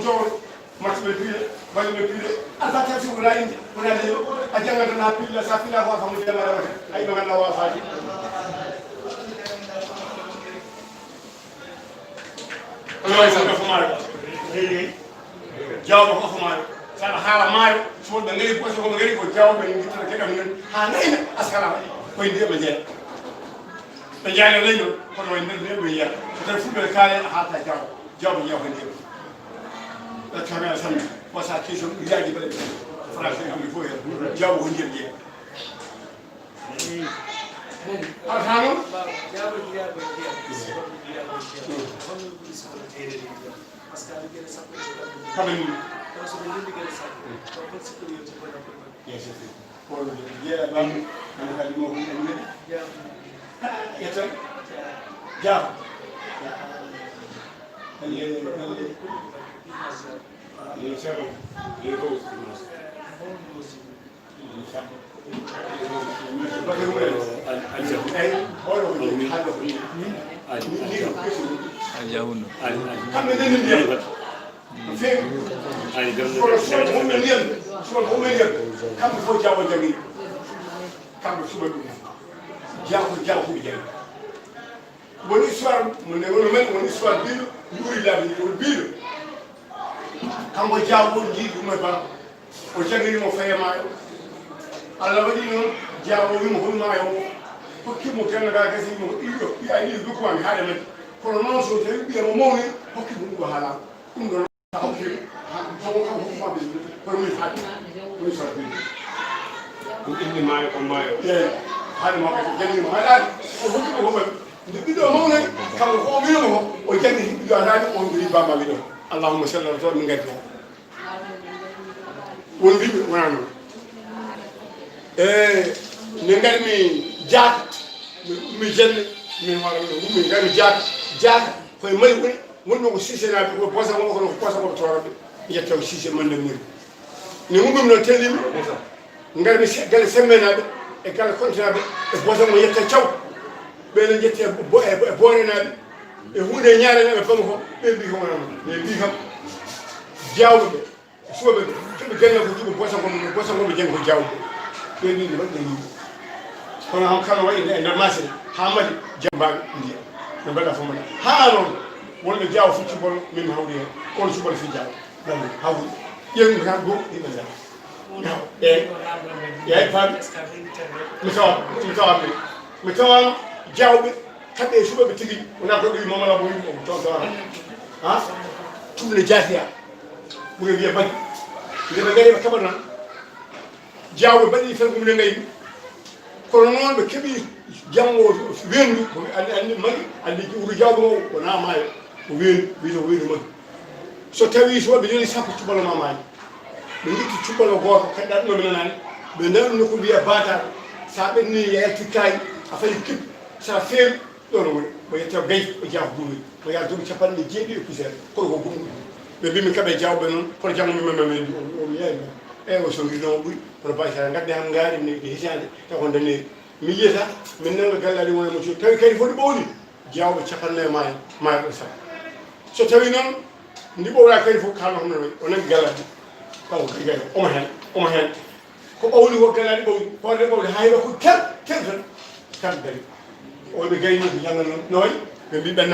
to matbe pile balbe pile ata ta su la indi wala de a janga na pile sa pile ko fa mu janga wala ay do ganna wa faati Allah sa ko maayo jaw ko ko maayo sa hala maayo so da ngay ko so ngay ko jaw be ngi tan ke dam ngeen ha nay askala ko indi be je be jale lay do ko no indi be ya ta fu be kale ha ta jaw jaw be yaw ndi la kamera sam wasa kesho yaji bale français am fo ya jaw ko ndir je alhanu kamen yes for yeah bam and hadi mo yeah yeah Bonne histoire, mon histoire bill, nous il a bill. Quand on diabo dit vous me pas, au jangi mo fait mal. Allah wadi non diabo mo hol ma yo. Ko ki mo kan ga gasi mo iyo ya ni du ko an hada men. Ko non so te bi mo mo ni ko ki bu ko hala. Dum do ta ko ki ha ko fa bi ko mi fat. Ko so bi. Ko inni ma ko ma yo. Hada mo ko jangi mo hala. Ko bu ko mo ndibido mo ne kam ko mi mo o jangi do hala ko ngiri bamba bi do. Allahumma salli ala min gadda won bi wano ne ngal mi jaat mi jenne mi wala mi ngal jaat koy may won no ko sise na ko posa ko torabe yettaw sise man de muri ni ngum no telim ngal mi gal semmenabe e kala kontrabe e posa mo yetta chaw be le jette borenabe e hunde nyaare be fam ko be bi ko wona be bi kam jawbe sobe be ganna ko tugo posa ko be jengo jawbe be ni be ni kono han kala way e nder marché hamadi jamba ndi no bada fam ha non wonde jaw fu ci bol min hawdi ko ci bol fi jaw dal hawdi yen ka go ni be jaw e fa mi tawa jawbe kabe suba be tigi ona ko bi mama la bo yimo to ha tumle jafia bu ngi ba ngi ba ngay ba kabana jawbe bani fel bu ngay ko non be kebi jango wendu ko andi magi andi uru jawbe mo ko na may ko wendu magi so tawi so be joni sakko tubalo mama be ngi tubalo goto kadda no be nani be nan no ko biya bata sa be ni yelti kay afay kip sa fer don mo yetta gay o jaw bumi mo ya dum chapan ni jeedi poussière ko ko bumi be bimi kabe jawbe non ko jamu mi meme o yeey e o so ngi no bui ko ba sa ngadde ham ngaari ni hisande ta ko dane mi yeta min nan galladi wona mo ci tawi kay fodi bowli jawbe chapan ne ma do sa so tawi non ndi bo wala kay fo kala hono o nan galladi ko gay o ma hen ko bawli ko galladi bawli ko de bawli hayba ko kel dari o be gayni yalla non noy be bi benna